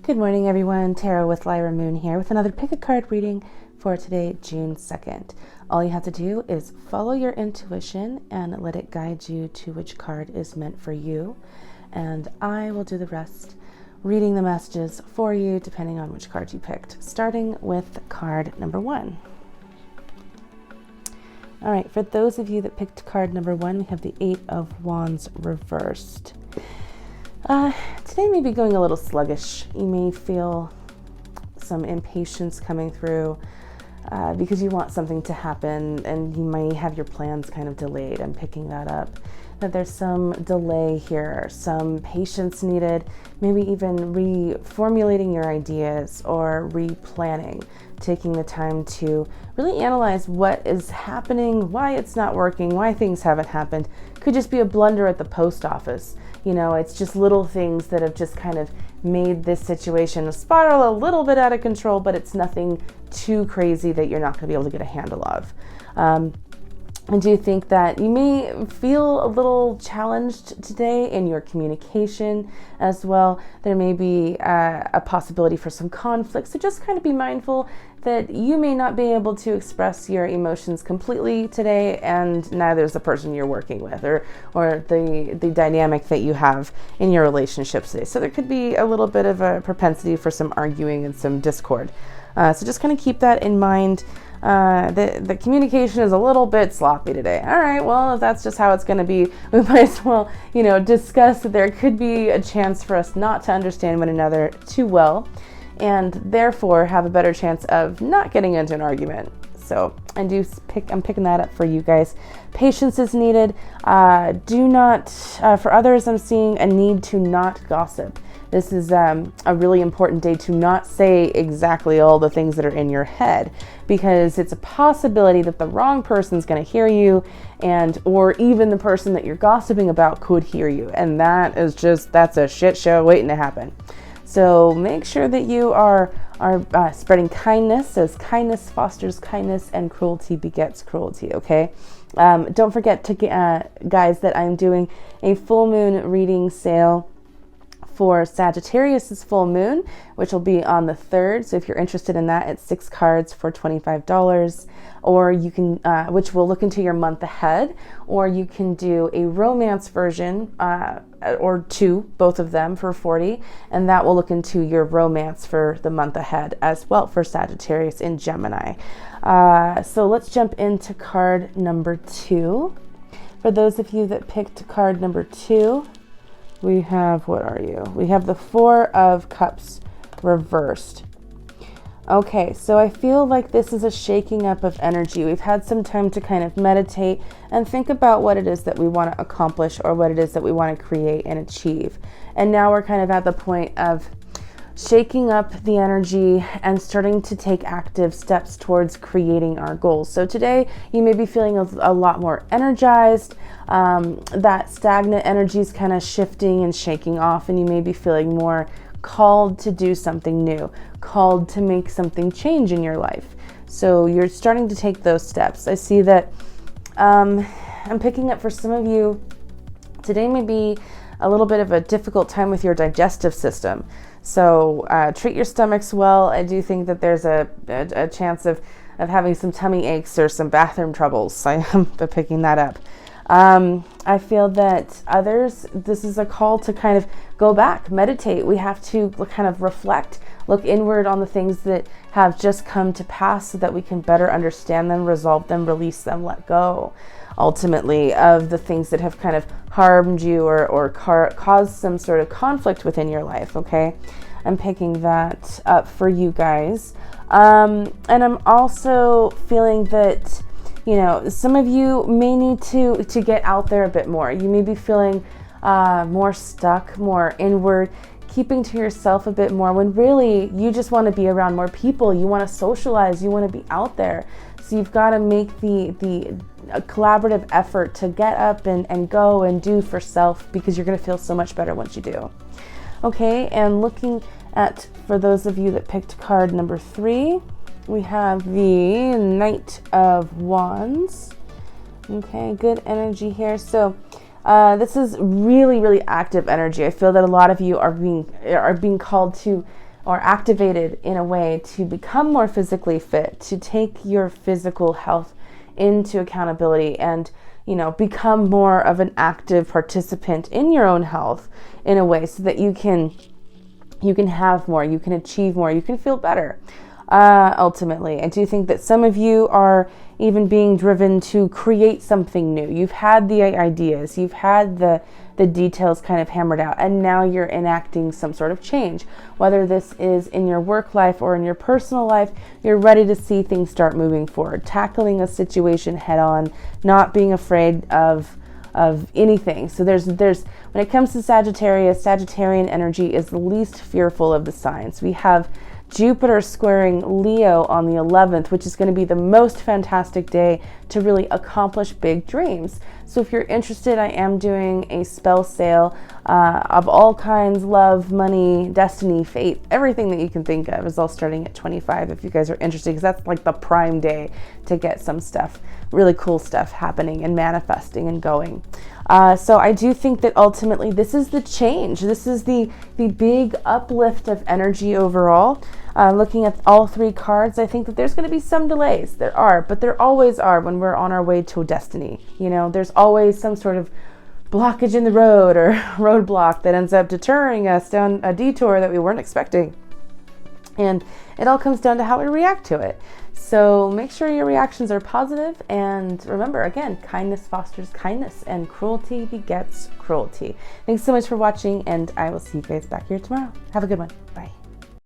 Good morning, everyone. Tarot with Lyra Moon here with another pick a card reading for today, June 2nd. All you have to do is follow your intuition and let it guide you to which card is meant for you. And I will do the rest, reading the messages for you depending on which card you picked, starting with card number 1. All right, for those of you that picked card number 1, we have the 8 of Wands reversed. Today may be going a little sluggish. You may feel some impatience coming through because you want something to happen and you may have your plans kind of delayed. I'm picking that up. That there's some delay here, some patience needed, maybe even reformulating your ideas or replanning, taking the time to really analyze what is happening, why it's not working, why things haven't happened. Could just be a blunder at the post office. You know, it's just little things that have just kind of made this situation spiral a little bit out of control, but it's nothing too crazy that you're not going to be able to get a handle of. I do think that you may feel a little challenged today in your communication as well. There may be a possibility for some conflict, so just kind of be mindful that you may not be able to express your emotions completely today, and neither is the person you're working with or the dynamic that you have in your relationships today. So there could be a little bit of a propensity for some arguing and some discord. So just kind of keep that in mind. The communication is a little bit sloppy today. All right, well, if that's just how it's going to be, we might as well, discuss that there could be a chance for us not to understand one another too well, and therefore have a better chance of not getting into an argument. So I'm picking that up for you guys. Patience is needed. For others, I'm seeing a need to not gossip. This is a really important day to not say exactly all the things that are in your head, because it's a possibility that the wrong person's going to hear you, or even the person that you're gossiping about could hear you. And that's a shit show waiting to happen. So make sure that you are spreading kindness, as kindness fosters kindness and cruelty begets cruelty, okay? Don't forget to guys, that I'm doing a full moon reading sale for Sagittarius's full moon, which will be on the 3rd. So if you're interested in that, it's 6 cards for $25, or you can, which will look into your month ahead, or you can do a romance version, or 2, both of them for $40, and that will look into your romance for the month ahead as well for Sagittarius in Gemini. So let's jump into card number 2. For those of you that picked card number 2, we have, what are you? We have the 4 of Cups reversed. Okay, so I feel like this is a shaking up of energy. We've had some time to kind of meditate and think about what it is that we want to accomplish or what it is that we want to create and achieve. And now we're kind of at the point of shaking up the energy and starting to take active steps towards creating our goals. So today you may be feeling a lot more energized. That stagnant energy is kind of shifting and shaking off, and you may be feeling more called to do something new, called to make something change in your life. So you're starting to take those steps. I see that I'm picking up for some of you, today may be a little bit of a difficult time with your digestive system. So treat your stomachs well. I do think that there's a chance of having some tummy aches or some bathroom troubles. I am picking that up. I feel that others, this is a call to kind of go back, meditate. We have to kind of reflect, look inward on the things that have just come to pass so that we can better understand them, resolve them, release them, let go, ultimately, of the things that have kind of harmed you or caused some sort of conflict within your life, okay? I'm picking that up for you guys. And I'm also feeling that, some of you may need to get out there a bit more. You may be feeling more stuck, more inward, keeping to yourself a bit more, when really you just want to be around more people. You want to socialize, you want to be out there. So you've got to make the collaborative effort to get up and go and do for self, because you're going to feel so much better once you do. Okay, and looking at, for those of you that picked card number 3, we have the Knight of Wands. Okay, good energy here. So this is really, really active energy. I feel that a lot of you are being called to or activated in a way to become more physically fit, to take your physical health into accountability and, you know, become more of an active participant in your own health in a way so that you can have more, you can achieve more, you can feel better. Ultimately, I do think that some of you are even being driven to create something new. You've had the ideas, you've had the details kind of hammered out, and now you're enacting some sort of change. Whether this is in your work life or in your personal life, you're ready to see things start moving forward, tackling a situation head on, not being afraid of anything. So there's when it comes to Sagittarius, Sagittarian energy is the least fearful of the signs. We have Jupiter squaring Leo on the 11th, which is going to be the most fantastic day to really accomplish big dreams. So if you're interested, I am doing a spell sale of all kinds: love, money, destiny, fate, everything that you can think of is all starting at 25 if you guys are interested, because that's like the prime day to get some stuff, really cool stuff happening and manifesting and going. So I do think that ultimately this is the change. This is the big uplift of energy overall. Looking at all three cards, I think that there's going to be some delays. There are, but there always are when we're on our way to destiny. You know, there's always some sort of blockage in the road or roadblock that ends up deterring us down a detour that we weren't expecting. And it all comes down to how we react to it. So make sure your reactions are positive, and remember, again, kindness fosters kindness and cruelty begets cruelty. Thanks so much for watching, and I will see you guys back here tomorrow. Have a good one. Bye.